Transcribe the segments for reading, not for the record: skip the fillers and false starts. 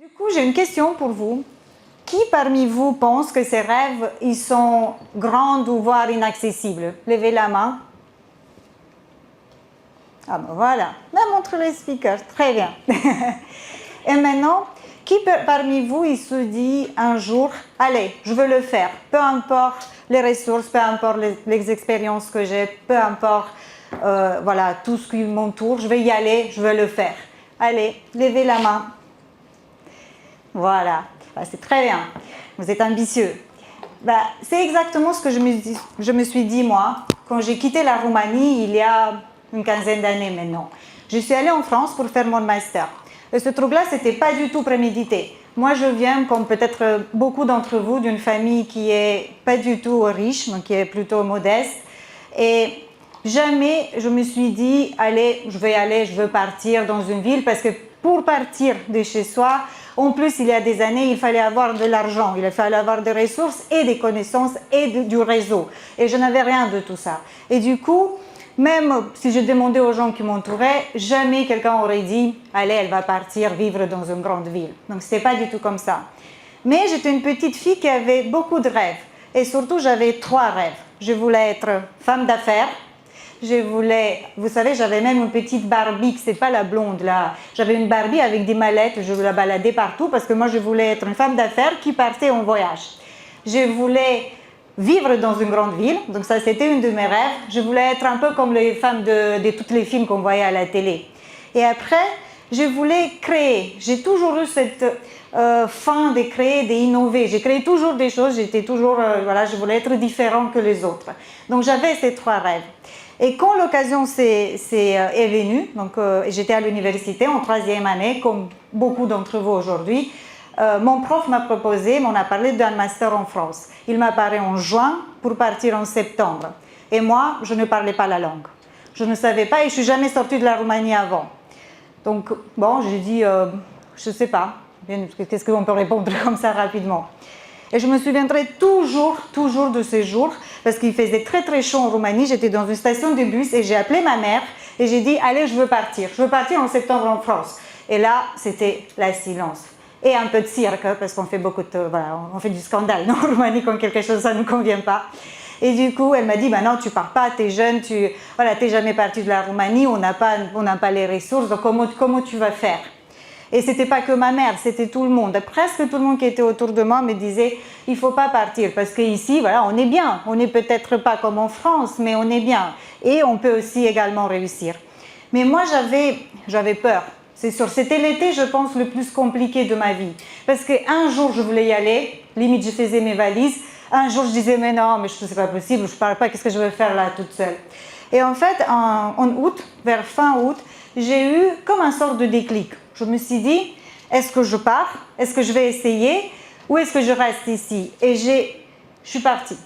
Du coup, j'ai une question pour vous. Qui parmi vous pense que ces rêves, ils sont grands ou voire inaccessibles? Levez la main. Ah ben voilà, montre les speakers, très bien. Et maintenant, qui parmi vous, il se dit un jour, allez, je veux le faire, peu importe les ressources, peu importe les expériences que j'ai, peu importe voilà, tout ce qui m'entoure, je vais y aller, je veux le faire. Allez, levez la main. Voilà, c'est très bien, vous êtes ambitieux. C'est exactement ce que je me suis dit moi, quand j'ai quitté la Roumanie il y a une quinzaine d'années maintenant. Je suis allée en France pour faire mon master. Et ce truc-là, ce n'était pas du tout prémédité. Moi, je viens, comme peut-être beaucoup d'entre vous, d'une famille qui n'est pas du tout riche, donc qui est plutôt modeste. Et jamais je me suis dit, allez, je veux partir dans une ville, parce que pour partir de chez soi, en plus, il y a des années, il fallait avoir de l'argent, il fallait avoir des ressources et des connaissances et du réseau. Et je n'avais rien de tout ça. Et du coup, même si je demandais aux gens qui m'entouraient, jamais quelqu'un aurait dit « Allez, elle va partir vivre dans une grande ville ». Donc, ce n'était pas du tout comme ça. Mais j'étais une petite fille qui avait beaucoup de rêves. Et surtout, j'avais 3 rêves. Je voulais être femme d'affaires. Je voulais, vous savez, j'avais même une petite Barbie, c'est pas la blonde là. J'avais une Barbie avec des mallettes, je la baladais partout parce que moi je voulais être une femme d'affaires qui partait en voyage. Je voulais vivre dans une grande ville, donc ça c'était une de mes rêves. Je voulais être un peu comme les femmes de tous les films qu'on voyait à la télé. Et après, je voulais créer. J'ai toujours eu cette faim de créer, d'innover. J'ai créé toujours des choses, j'étais toujours, voilà, je voulais être différent que les autres. Donc j'avais ces 3 rêves. Et quand l'occasion est venue, donc j'étais à l'université en 3e année, comme beaucoup d'entre vous aujourd'hui, mon prof m'a proposé, m'en a parlé d'un master en France. Il m'a parlé en juin pour partir en septembre. Et moi, je ne parlais pas la langue. Je ne savais pas et je ne suis jamais sortie de la Roumanie avant. Donc, bon, j'ai dit, je ne sais pas, qu'est-ce qu'on peut répondre comme ça rapidement? Et je me souviendrai toujours de ces jours, parce qu'il faisait très très chaud en Roumanie, j'étais dans une station de bus et j'ai appelé ma mère et j'ai dit, allez, je veux partir en septembre en France. Et là, c'était le silence. Et un peu de cirque, parce qu'on fait voilà, on fait du scandale en Roumanie quand quelque chose, ça ne nous convient pas. Et du coup, elle m'a dit, non, tu pars pas, tu es jeune, voilà, tu n'es jamais partie de la Roumanie, on n'a pas les ressources, donc comment tu vas faire? Et ce n'était pas que ma mère, c'était tout le monde. Presque tout le monde qui était autour de moi me disait « il ne faut pas partir parce qu'ici, voilà, on est bien. On n'est peut-être pas comme en France, mais on est bien. Et on peut aussi également réussir. » Mais moi, j'avais peur. C'est sûr, c'était l'été, je pense, le plus compliqué de ma vie. Parce qu'un jour, je voulais y aller, limite, je faisais mes valises. Un jour, je disais « mais non, mais ce n'est pas possible, je ne parle pas, qu'est-ce que je vais faire là toute seule ?» Et en fait, en août, vers fin août, j'ai eu comme un sort de déclic. Je me suis dit, est-ce que je pars? Est-ce que je vais essayer? Ou est-ce que je reste ici? Et je suis partie.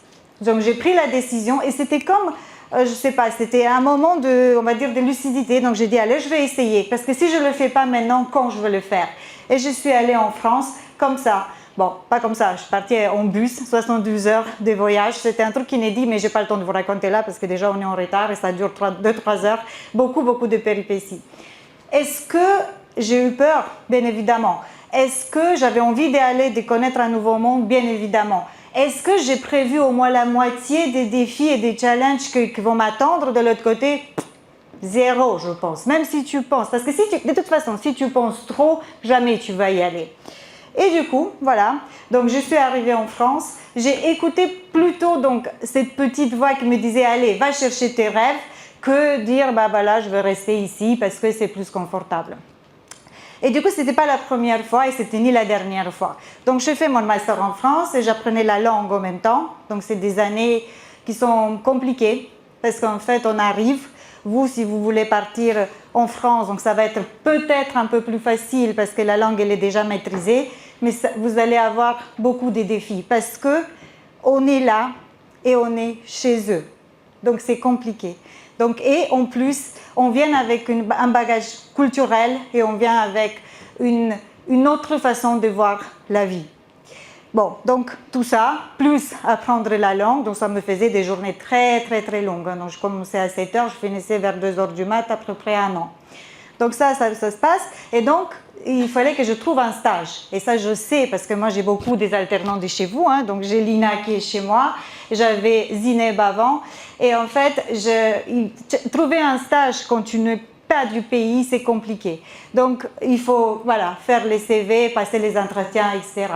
Donc j'ai pris la décision et c'était comme, je ne sais pas, c'était un moment on va dire, de lucidité. Donc j'ai dit, allez, je vais essayer. Parce que si je ne le fais pas maintenant, quand je vais le faire? Et je suis allée en France comme ça. Bon, pas comme ça, je suis partie en bus, 72 heures de voyage. C'était un truc inédit, mais je n'ai pas le temps de vous raconter là parce que déjà on est en retard et ça dure 2-3 heures. Beaucoup de péripéties. Est-ce que j'ai eu peur? Bien évidemment. Est-ce que j'avais envie d'aller, de connaître un nouveau monde? Bien évidemment. Est-ce que j'ai prévu au moins la moitié des défis et des challenges qui vont m'attendre de l'autre côté? Zéro, je pense. Même si tu penses. Parce que de toute façon, si tu penses trop, jamais tu vas y aller. Et du coup, voilà. Donc, je suis arrivée en France. J'ai écouté plutôt donc, cette petite voix qui me disait « Allez, va chercher tes rêves » que dire « Bah voilà, je vais rester ici parce que c'est plus confortable ». Et du coup, ce n'était pas la première fois et c'était ni la dernière fois. Donc, j'ai fait mon master en France et j'apprenais la langue en même temps. Donc, c'est des années qui sont compliquées parce qu'en fait, on arrive. Vous, si vous voulez partir en France, donc ça va être peut-être un peu plus facile parce que la langue, elle est déjà maîtrisée. Mais vous allez avoir beaucoup de défis parce qu'on est là et on est chez eux. Donc, c'est compliqué. Donc, et en plus, on vient avec un bagage culturel et on vient avec une autre façon de voir la vie. Bon, donc tout ça, plus apprendre la langue, donc ça me faisait des journées très longues. Donc je commençais à 7 heures, je finissais vers 2 heures du mat, à peu près 1 an. Donc ça se passe. Et donc, il fallait que je trouve un stage. Et ça, je sais, parce que moi, j'ai beaucoup des alternants de chez vous. Hein. Donc, j'ai Lina qui est chez moi. J'avais Zineb avant. Et en fait, trouver un stage quand tu n'es pas du pays, c'est compliqué. Donc, il faut faire les CV, passer les entretiens, etc.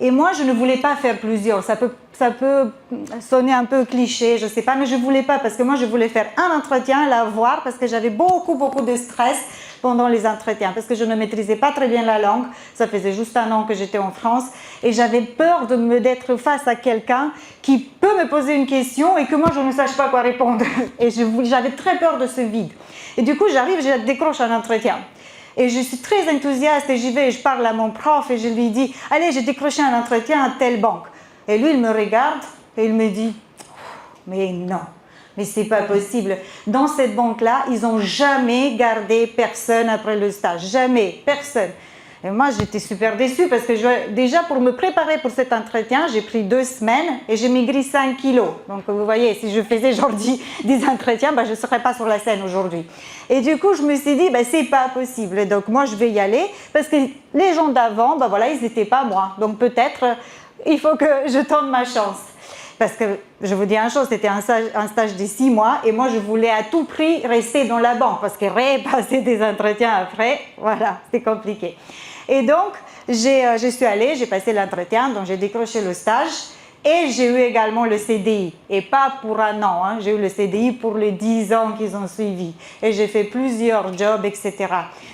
Et moi, je ne voulais pas faire plusieurs. Ça peut sonner un peu cliché, je ne sais pas, mais je ne voulais pas parce que moi, je voulais faire un entretien, la voir, parce que j'avais beaucoup de stress pendant les entretiens, parce que je ne maîtrisais pas très bien la langue. Ça faisait juste 1 an que j'étais en France et j'avais peur d'être face à quelqu'un qui peut me poser une question et que moi, je ne sache pas quoi répondre. Et j'avais très peur de ce vide. Et du coup, je décroche un entretien. Et je suis très enthousiaste et j'y vais, je parle à mon prof et je lui dis « Allez, j'ai décroché un entretien à telle banque ». Et lui, il me regarde et il me dit « Mais non, mais c'est pas possible. Dans cette banque-là, ils n'ont jamais gardé personne après le stage. Jamais, personne. » Et moi, j'étais super déçue parce que déjà, pour me préparer pour cet entretien, j'ai pris 2 semaines et j'ai maigri 5 kilos. Donc, vous voyez, si je faisais aujourd'hui des entretiens, je ne serais pas sur la scène aujourd'hui. Et du coup, je me suis dit, c'est pas possible. Donc, moi, je vais y aller parce que les gens d'avant, ils n'étaient pas moi. Donc, peut-être, il faut que je tente ma chance. Parce que, je vous dis une chose, c'était un stage de 6 mois et moi, je voulais à tout prix rester dans la banque parce que repasser des entretiens après, c'était compliqué. Et donc, je suis allée, j'ai passé l'entretien, donc j'ai décroché le stage et j'ai eu également le CDI. Et pas pour 1 an, hein, j'ai eu le CDI pour les 10 ans qu'ils ont suivi. Et j'ai fait plusieurs jobs, etc.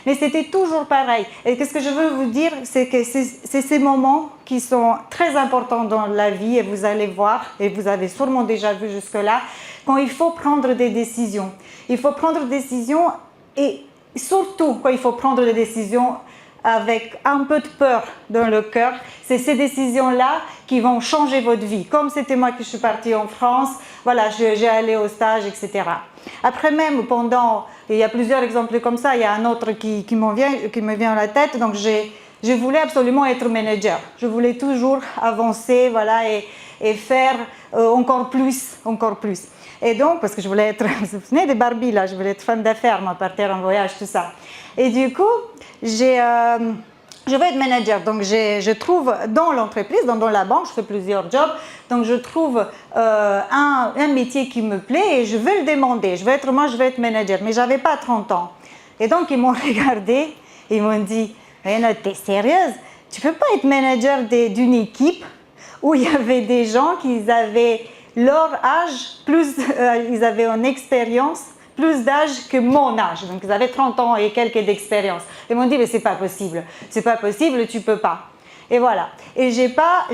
Mais c'était toujours pareil. Et ce que je veux vous dire, c'est que c'est ces moments qui sont très importants dans la vie et vous allez voir, et vous avez sûrement déjà vu jusque-là, quand il faut prendre des décisions. Il faut prendre des décisions et surtout quand il faut prendre des décisions avec un peu de peur dans le cœur, c'est ces décisions-là qui vont changer votre vie. Comme c'était moi qui suis partie en France, j'ai allé au stage, etc. Après même, il y a plusieurs exemples comme ça, il y a un autre qui me vient à la tête, donc je voulais absolument être manager. Je voulais toujours avancer, et faire encore plus. Et donc, parce que je voulais être, vous vous souvenez des Barbie là, je voulais être femme d'affaires, partir en voyage, tout ça. Et du coup, je veux être manager, donc je trouve dans l'entreprise, dans la banque, je fais plusieurs jobs, donc je trouve un métier qui me plaît et je veux le demander. Je veux être manager, mais j'avais pas 30 ans. Et donc, ils m'ont regardé, ils m'ont dit, t'es sérieuse? Tu peux pas être manager d'une équipe où il y avait des gens qui avaient leur âge, ils avaient une expérience, plus d'âge que mon âge. Donc, ils avaient 30 ans et quelques d'expérience. Ils m'ont dit, mais c'est pas possible, tu peux pas. Et voilà. Et j'ai pas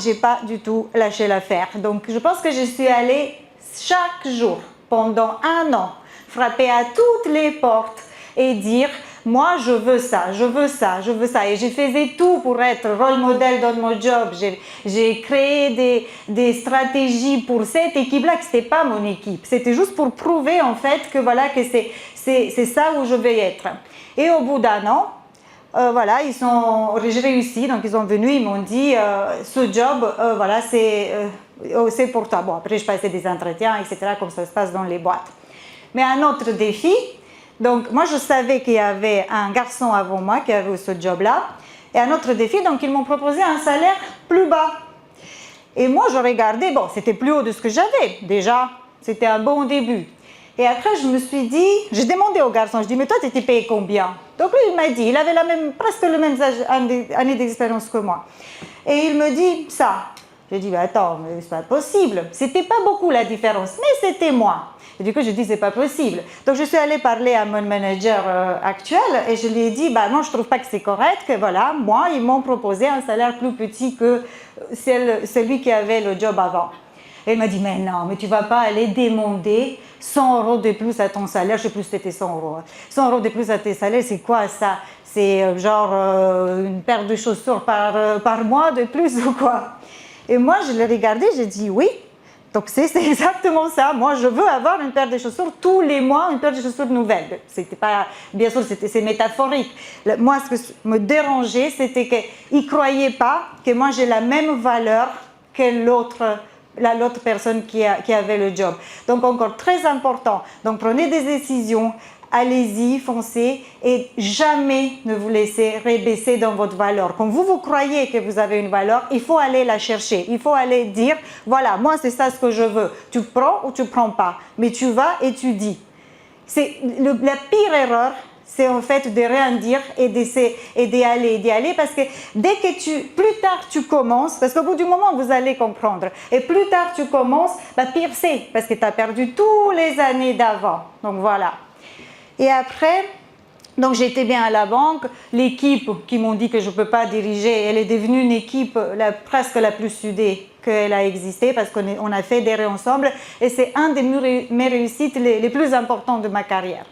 du tout lâché l'affaire. Donc, je pense que je suis allée chaque jour, pendant 1 an, frapper à toutes les portes et dire, moi, je veux ça. Et j'ai fait tout pour être rôle modèle dans mon job. J'ai créé des stratégies pour cette équipe-là, que ce n'était pas mon équipe. C'était juste pour prouver, en fait, que c'est ça où je vais être. Et au bout d'1 an, j'ai réussi. Donc, ils sont venus, ils m'ont dit, ce job, c'est pour toi. Bon, après, je passais des entretiens, etc., comme ça se passe dans les boîtes. Mais un autre défi. Donc, moi, je savais qu'il y avait un garçon avant moi qui avait ce job-là. Et un autre défi, donc, ils m'ont proposé un salaire plus bas. Et moi, je regardais, c'était plus haut de ce que j'avais. Déjà, c'était un bon début. Et après, je me suis dit, j'ai demandé au garçon, je dis, mais toi, tu étais payé combien? Donc, lui, il m'a dit, il avait presque le même année d'expérience que moi. Et il me dit, ça. J'ai dit, attends, mais c'est pas possible. C'était pas beaucoup la différence, mais c'était moi. Et du coup, je dis, c'est pas possible. Donc, je suis allée parler à mon manager actuel et je lui ai dit, non, je trouve pas que c'est correct, que moi, ils m'ont proposé un salaire plus petit que celui qui avait le job avant. Et il m'a dit, mais non, mais tu vas pas aller demander 100 € de plus à ton salaire. Je sais plus si c'était 100 €. 100 € de plus à tes salaires, c'est quoi ça? C'est genre une paire de chaussures par mois de plus ou quoi? Et moi, je l'ai regardé, j'ai dit, oui. Donc, c'est exactement ça. Moi, je veux avoir une paire de chaussures tous les mois, une paire de chaussures nouvelles. C'était pas, bien sûr, c'est métaphorique. Moi, ce que me dérangeait, c'était qu'ils ne croyaient pas que moi, j'ai la même valeur que l'autre personne qui avait le job. Donc, encore très important. Donc, prenez des décisions, allez-y, foncez et jamais ne vous laissez rebaisser dans votre valeur. Quand vous croyez que vous avez une valeur, il faut aller la chercher. Il faut aller dire, voilà, moi c'est ça ce que je veux. Tu prends ou tu prends pas, mais tu vas et tu dis. C'est la pire erreur, c'est en fait de rien dire et d'y aller, parce que dès que plus tard tu commences, parce qu'au bout du moment vous allez comprendre, et plus tard tu commences, pire c'est, parce que tu as perdu toutes les années d'avant. Donc voilà. Et après, donc j'étais bien à la banque, l'équipe qui m'ont dit que je ne peux pas diriger, elle est devenue une équipe presque la plus soudée qu'elle a existé, parce qu'on a fédéré ensemble, et c'est un de mes réussites les plus importantes de ma carrière.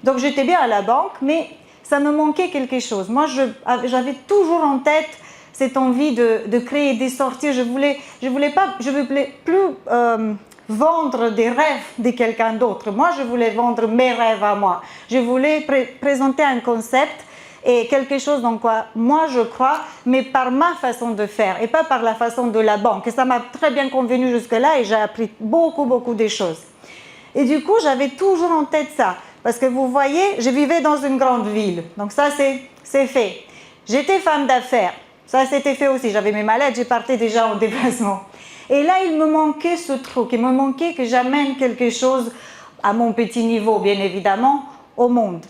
Donc j'étais bien à la banque, mais ça me manquait quelque chose. Moi, j'avais toujours en tête cette envie de créer des sorties. Je voulais plus vendre des rêves de quelqu'un d'autre. Moi, je voulais vendre mes rêves à moi. Je voulais présenter un concept et quelque chose dans quoi moi je crois, mais par ma façon de faire et pas par la façon de la banque. Et ça m'a très bien convenu jusque-là et j'ai appris beaucoup de choses. Et du coup, j'avais toujours en tête ça. Parce que vous voyez, je vivais dans une grande ville. Donc ça, c'est fait. J'étais femme d'affaires. Ça, c'était fait aussi. J'avais mes mallettes, je partais déjà en déplacement. Et là, il me manquait ce truc. Il me manquait que j'amène quelque chose à mon petit niveau, bien évidemment, au monde.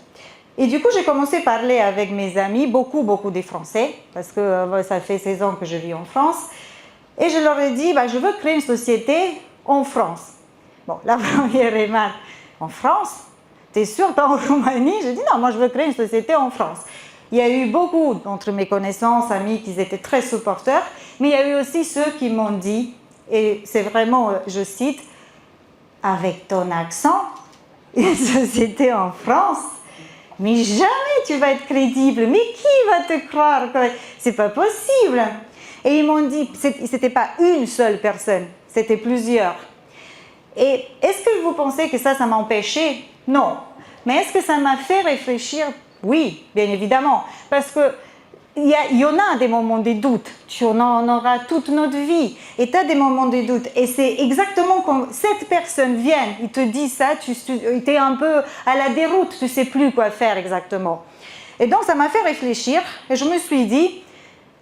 Et du coup, j'ai commencé à parler avec mes amis, beaucoup des Français, parce que ça fait 16 ans que je vis en France. Et je leur ai dit, je veux créer une société en France. Bon, la première remarque, en France ? T'es sûr, pas en Roumanie? J'ai dit non, moi je veux créer une société en France. Il y a eu beaucoup d'entre mes connaissances, amis, qui étaient très supporteurs, mais il y a eu aussi ceux qui m'ont dit, et c'est vraiment, je cite, avec ton accent, une société en France, mais jamais tu vas être crédible, mais qui va te croire? C'est pas possible. Et ils m'ont dit, c'était pas une seule personne, c'était plusieurs. Et est-ce que vous pensez que ça m'empêchait? Non. Mais est-ce que ça m'a fait réfléchir? Oui, bien évidemment. Parce que il y en a des moments de doute. On en aura toute notre vie. Et tu as des moments de doute. Et c'est exactement quand cette personne vient, il te dit ça, tu es un peu à la déroute, tu ne sais plus quoi faire exactement. Et donc ça m'a fait réfléchir et je me suis dit,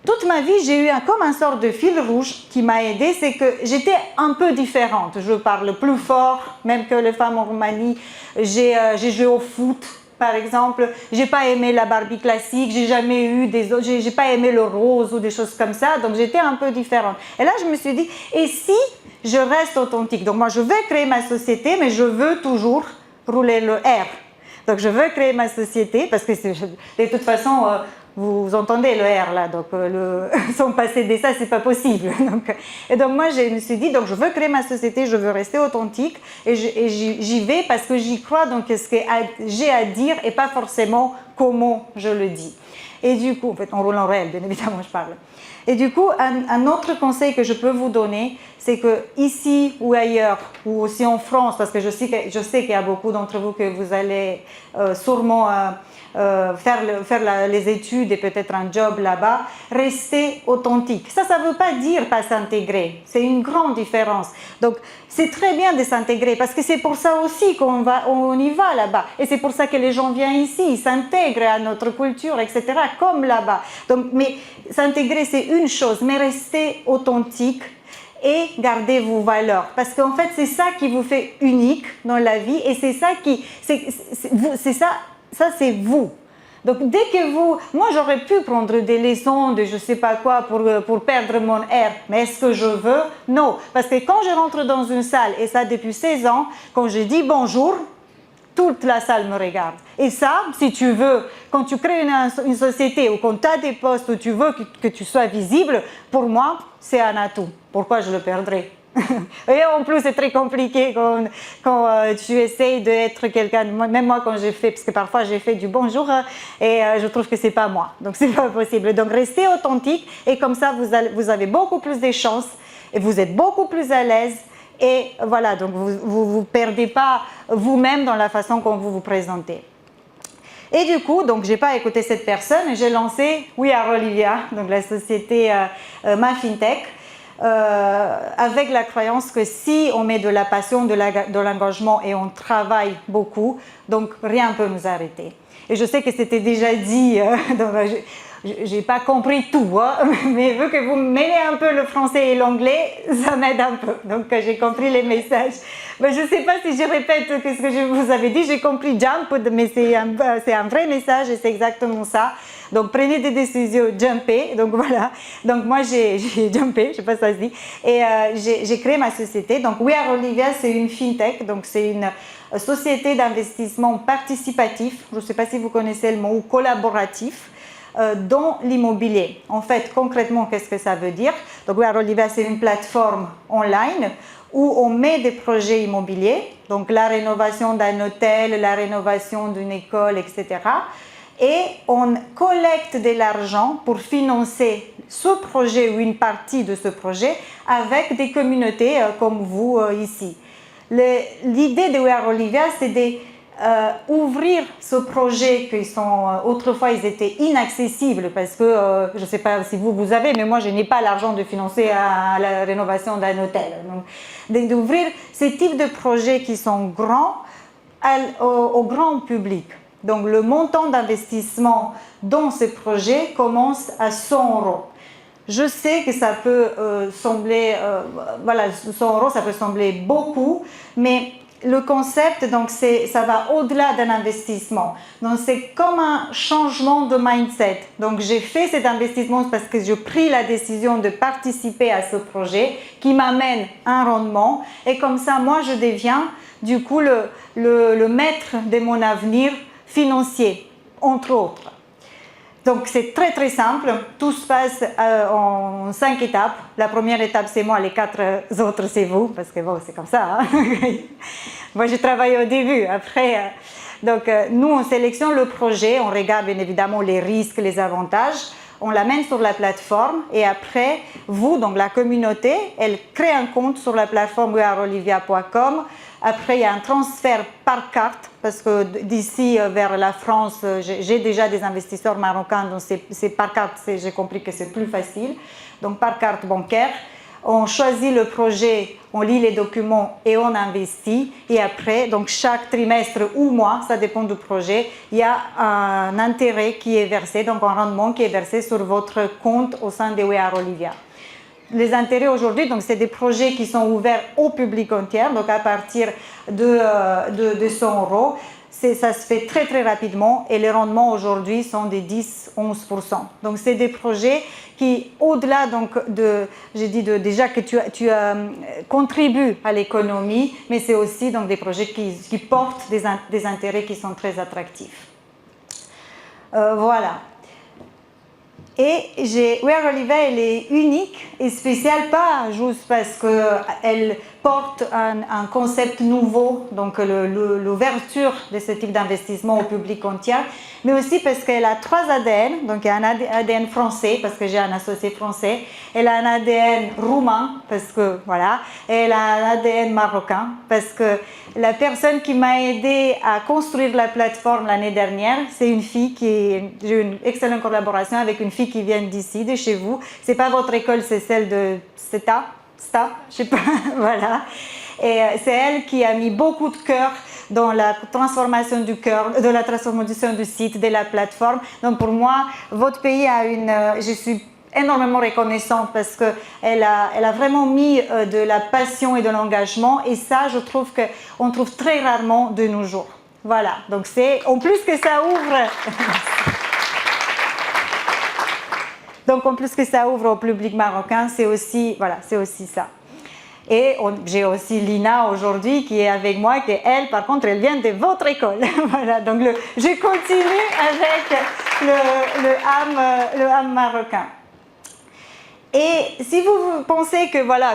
toute ma vie, j'ai eu comme un sort de fil rouge qui m'a aidée, c'est que j'étais un peu différente. Je parle plus fort, même que les femmes en Roumanie. J'ai joué au foot, par exemple. J'ai pas aimé la Barbie classique, j'ai jamais eu j'ai pas aimé le rose ou des choses comme ça, donc j'étais un peu différente. Et là, je me suis dit, et si je reste authentique? Donc moi, je vais créer ma société, mais je veux toujours rouler le R. Donc je veux créer ma société, parce que de toute façon... vous entendez le R là, donc sans passer de ça, c'est pas possible. Et donc moi, je me suis dit, donc je veux créer ma société, je veux rester authentique et j'y vais parce que j'y crois dans ce que j'ai à dire et pas forcément comment je le dis. Et du coup, en fait, en roulant réel, bien évidemment, je parle. Et du coup, un autre conseil que je peux vous donner, c'est que ici ou ailleurs, ou aussi en France, parce que je sais qu'il y a beaucoup d'entre vous que vous allez sûrement faire les études et peut-être un job là-bas, restez authentique. Ça ne veut pas dire pas s'intégrer. C'est une grande différence. Donc, c'est très bien de s'intégrer parce que c'est pour ça aussi qu'on y va là-bas. Et c'est pour ça que les gens viennent ici, ils s'intègrent à notre culture, etc., comme là-bas. Donc, mais s'intégrer, c'est une chose, mais restez authentique et gardez vos valeurs. Parce qu'en fait, c'est ça qui vous fait unique dans la vie et c'est ça qui... Ça, c'est vous. Donc, dès que moi, j'aurais pu prendre des leçons de je ne sais pas quoi pour perdre mon air. Mais est-ce que je veux? Non. Parce que quand je rentre dans une salle, et ça depuis 16 ans, quand je dis bonjour, toute la salle me regarde. Et ça, si tu veux, quand tu crées une société ou quand tu as des postes où tu veux que tu sois visible, pour moi, c'est un atout. Pourquoi je le perdrais? Et en plus, c'est très compliqué quand tu essayes d'être quelqu'un. Même moi, quand j'ai fait, parce que parfois j'ai fait du bonjour et je trouve que c'est pas moi. Donc, c'est pas possible. Donc, restez authentique et comme ça, vous avez beaucoup plus de chances et vous êtes beaucoup plus à l'aise. Et voilà, donc vous perdez pas vous-même dans la façon dont vous vous présentez. Et du coup, donc j'ai pas écouté cette personne et j'ai lancé We Are Olivia, donc la société Ma FinTech. avec la croyance que si on met de la passion, de l'engagement et on travaille beaucoup, donc rien ne peut nous arrêter. Et je sais que c'était déjà dit, donc je n'ai pas compris tout, hein, mais vu que vous mêlez un peu le français et l'anglais, ça m'aide un peu. Donc j'ai compris les messages. Mais je ne sais pas si je répète ce que je vous avais dit, j'ai compris jump, mais c'est un vrai message et c'est exactement ça. Donc prenez des décisions, jumpez. Donc voilà. Donc moi j'ai jumpé, je ne sais pas si ça se dit. Et j'ai créé ma société. Donc We Are Olivia, c'est une fintech. Donc c'est une société d'investissement participatif. Je ne sais pas si vous connaissez le mot, ou collaboratif. Dans l'immobilier. En fait, concrètement, qu'est-ce que ça veut dire? Donc, We Are Olivia, c'est une plateforme online où on met des projets immobiliers, donc la rénovation d'un hôtel, la rénovation d'une école, etc. Et on collecte de l'argent pour financer ce projet ou une partie de ce projet avec des communautés comme vous ici. L'idée de We Are Olivia, c'est ouvrir ce projet qui autrefois ils étaient inaccessibles parce que je ne sais pas si vous avez, mais moi je n'ai pas l'argent de financer à la rénovation d'un hôtel. Donc d'ouvrir ces types de projets qui sont grands au grand public. Donc le montant d'investissement dans ces projets commence à 100 €. Je sais que ça peut sembler, voilà, 100 €, ça peut sembler beaucoup, mais le concept, donc, ça va au-delà d'un investissement. Donc, c'est comme un changement de mindset. Donc, j'ai fait cet investissement parce que j'ai pris la décision de participer à ce projet qui m'amène un rendement. Et comme ça, moi, je deviens, du coup, le maître de mon avenir financier, entre autres. Donc, c'est très, très simple. Tout se passe en 5 étapes. La première étape, c'est moi. Les 4 autres, c'est vous. Parce que bon, c'est comme ça. Hein. Moi, je travaille au début. Après, donc, nous, on sélectionne le projet. On regarde, bien évidemment, les risques, les avantages. On l'amène sur la plateforme. Et après, vous, donc la communauté, elle crée un compte sur la plateforme weareolivia.com. Après, il y a un transfert par carte, parce que d'ici vers la France, j'ai déjà des investisseurs marocains, donc c'est par carte, j'ai compris que c'est plus facile. Donc, par carte bancaire, on choisit le projet, on lit les documents et on investit. Et après, donc chaque trimestre ou mois, ça dépend du projet, il y a un intérêt qui est versé, donc un rendement qui est versé sur votre compte au sein de We Are Olivia. Les intérêts aujourd'hui, donc c'est des projets qui sont ouverts au public entier, donc à partir de 100 €. Ça se fait très très rapidement et les rendements aujourd'hui sont des 10-11%. Donc c'est des projets qui, au-delà donc j'ai dit déjà que tu contribues à l'économie, mais c'est aussi donc des projets qui portent des intérêts qui sont très attractifs. Voilà. Et We Are Olivia, elle est unique et spéciale, pas juste parce qu'elle porte un concept nouveau, donc l'ouverture de ce type d'investissement au public entier, mais aussi parce qu'elle a 3 ADN, donc il y a un ADN français, parce que j'ai un associé français, elle a un ADN roumain, parce que voilà, et elle a un ADN marocain, parce que la personne qui m'a aidé à construire la plateforme l'année dernière, c'est une fille j'ai eu une excellente collaboration avec une fille qui vient d'ici, de chez vous. C'est pas votre école, c'est celle de Sta, je sais pas, voilà. Et c'est elle qui a mis beaucoup de cœur dans la transformation de la transformation du site, de la plateforme. Donc pour moi, votre pays je suis énormément reconnaissante parce qu'elle a vraiment mis de la passion et de l'engagement et ça, je trouve qu'on trouve très rarement de nos jours. Voilà, donc c'est en plus que ça ouvre. Donc en plus que ça ouvre au public marocain, c'est aussi ça. Et j'ai aussi Lina aujourd'hui qui est avec moi, qui elle, par contre, elle vient de votre école. Voilà, donc je continue avec le âme marocain. Et si vous pensez que voilà,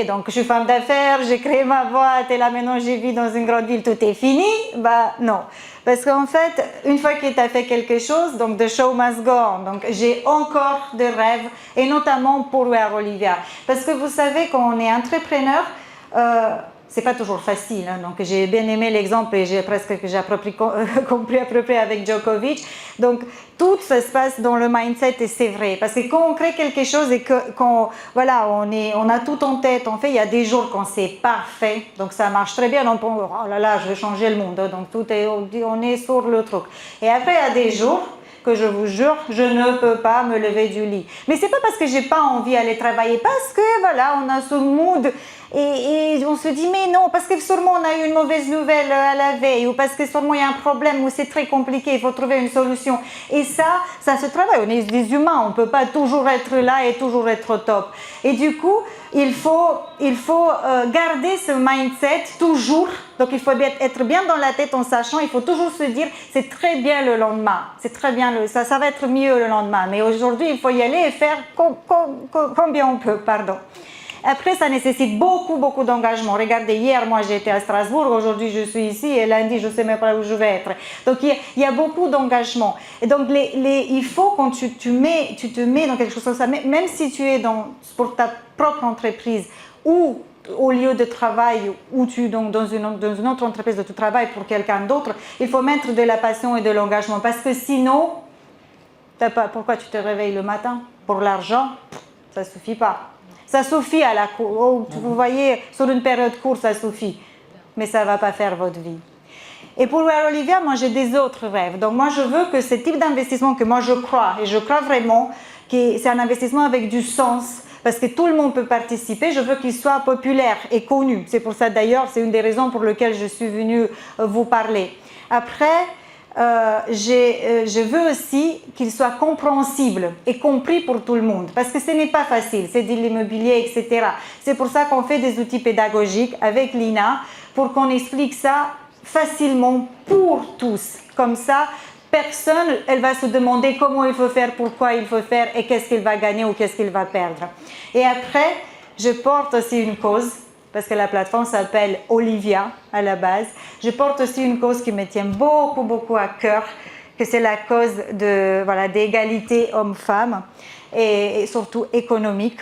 donc je suis femme d'affaires, j'ai créé ma boîte et là maintenant je vis dans une grande ville, tout est fini, bah non. Parce qu'en fait, une fois que tu as fait quelque chose, donc the show must go on. Donc j'ai encore des rêves, et notamment pour We Are Olivia. Parce que vous savez, quand on est entrepreneur, c'est pas toujours facile. Hein. Donc, j'ai bien aimé l'exemple et j'ai compris à peu près avec Djokovic. Donc, tout ça se passe dans le mindset et c'est vrai. Parce que quand on crée quelque chose et qu'on voilà, on a tout en tête, il y a des jours quand c'est parfait, donc ça marche très bien, on pense, oh là là, je vais changer le monde. Donc, on est sur le truc. Et après, il y a des jours que je vous jure, je ne peux pas me lever du lit. Mais c'est pas parce que j'ai pas envie d'aller travailler, parce que voilà, on a ce mood et on se dit mais non, parce que sûrement on a eu une mauvaise nouvelle à la veille ou parce que sûrement il y a un problème où c'est très compliqué, il faut trouver une solution. Et ça se travaille. On est des humains, on peut pas toujours être là et toujours être top. Et du coup, il faut garder ce mindset toujours. Donc, il faut être bien dans la tête en sachant, il faut toujours se dire, c'est très bien le lendemain. C'est très bien, ça va être mieux le lendemain. Mais aujourd'hui, il faut y aller et faire combien on peut, pardon. Après, ça nécessite beaucoup, beaucoup d'engagement. Regardez, hier, moi, j'étais à Strasbourg. Aujourd'hui, je suis ici. Et lundi, je ne sais même pas où je vais être. Donc, il y a beaucoup d'engagement. Et donc, il faut, quand tu te mets dans quelque chose comme ça, même si tu es pour ta propre entreprise ou au lieu de travail ou dans une autre entreprise de tu travailles pour quelqu'un d'autre, il faut mettre de la passion et de l'engagement. Parce que sinon, pourquoi tu te réveilles le matin? Pour l'argent? Ça ne suffit pas. Ça suffit à la course. Vous voyez, sur une période courte, ça suffit. Mais ça ne va pas faire votre vie. Et pour Olivia, moi, j'ai des autres rêves. Donc, moi, je veux que ce type d'investissement que moi, je crois, et je crois vraiment que c'est un investissement avec du sens, parce que tout le monde peut participer, je veux qu'il soit populaire et connu. C'est pour ça, d'ailleurs, c'est une des raisons pour lesquelles je suis venue vous parler. Après, je veux aussi qu'il soit compréhensible et compris pour tout le monde, parce que ce n'est pas facile, c'est de l'immobilier, etc. C'est pour ça qu'on fait des outils pédagogiques avec Lina, pour qu'on explique ça facilement pour tous. Comme ça, personne, elle va se demander comment il faut faire, pourquoi il faut faire et qu'est-ce qu'il va gagner ou qu'est-ce qu'il va perdre. Et après, je porte aussi une cause, parce que la plateforme s'appelle Olivia à la base. Je porte aussi une cause qui me tient beaucoup, beaucoup à cœur, que c'est la cause d'égalité homme-femme et surtout économique.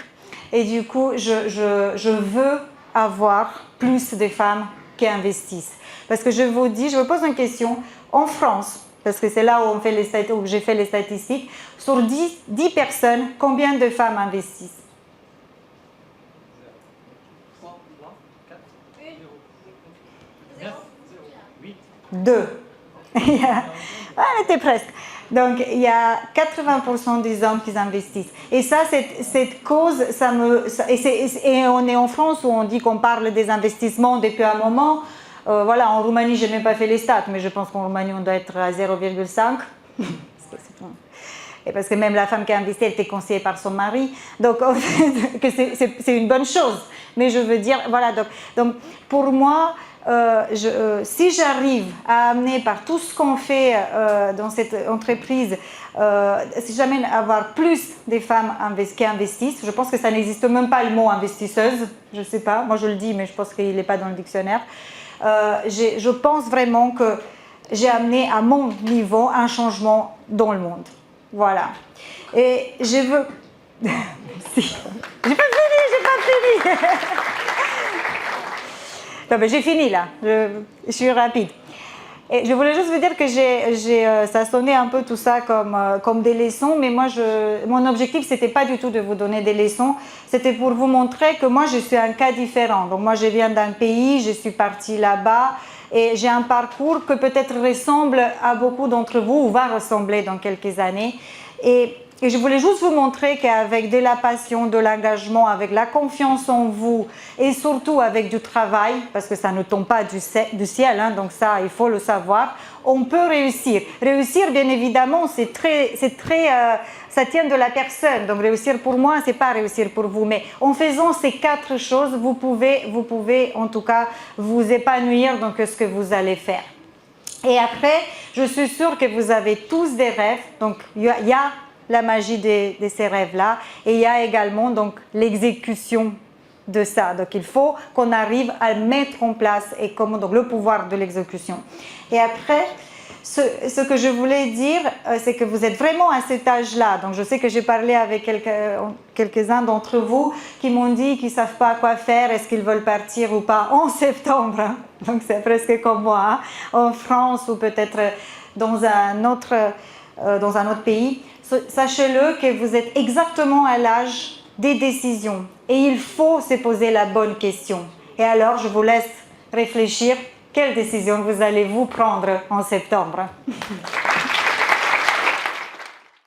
Et du coup, je veux avoir plus de femmes qui investissent. Parce que je vous pose une question, en France, parce que c'est là où j'ai fait les statistiques, sur 10 personnes, combien de femmes investissent? 2. Elle était presque. Donc, il y a 80% des hommes qui investissent. Et ça, cette cause, et on est en France où on dit qu'on parle des investissements depuis un moment. Voilà, en Roumanie, je n'ai même pas fait les stats, mais je pense qu'en Roumanie, on doit être à 0,5. Et parce que même la femme qui a investi, elle était conseillée par son mari. Donc, en fait, c'est une bonne chose. Mais je veux dire, voilà, donc pour moi, si j'arrive à amener par tout ce qu'on fait dans cette entreprise, si j'amène à avoir plus de femmes qui investissent, je pense que ça n'existe même pas le mot investisseuse, je ne sais pas, moi je le dis mais je pense qu'il n'est pas dans le dictionnaire. Je pense vraiment que j'ai amené à mon niveau un changement dans le monde. Voilà. Et je veux... Merci. J'ai pas fini. Non, mais j'ai fini là, je suis rapide. Et je voulais juste vous dire que ça sonnait un peu tout ça comme des leçons, mais moi, mon objectif, c'était pas du tout de vous donner des leçons, c'était pour vous montrer que moi, je suis un cas différent. Donc moi, je viens d'un pays, je suis partie là-bas, et j'ai un parcours que peut-être ressemble à beaucoup d'entre vous, ou va ressembler dans quelques années. Et je voulais juste vous montrer qu'avec de la passion, de l'engagement, avec la confiance en vous et surtout avec du travail, parce que ça ne tombe pas du ciel, hein, donc ça, il faut le savoir, on peut réussir. Réussir, bien évidemment, ça tient de la personne. Donc réussir pour moi, c'est pas réussir pour vous. Mais en faisant ces 4 choses, vous pouvez en tout cas vous épanouir dans ce que vous allez faire. Et après, je suis sûre que vous avez tous des rêves. Donc il y a la magie de ces rêves-là. Et il y a également donc l'exécution de ça. Donc il faut qu'on arrive à le mettre en place et donc le pouvoir de l'exécution. Et après, Ce que je voulais dire, c'est que vous êtes vraiment à cet âge-là. Donc, je sais que j'ai parlé avec quelques-uns d'entre vous qui m'ont dit qu'ils ne savent pas quoi faire, est-ce qu'ils veulent partir ou pas en septembre. Hein. Donc, c'est presque comme moi, hein, en France ou peut-être dans un autre pays. Sachez-le que vous êtes exactement à l'âge des décisions. Et il faut se poser la bonne question. Et alors, je vous laisse réfléchir. Quelle décision vous allez vous prendre en septembre?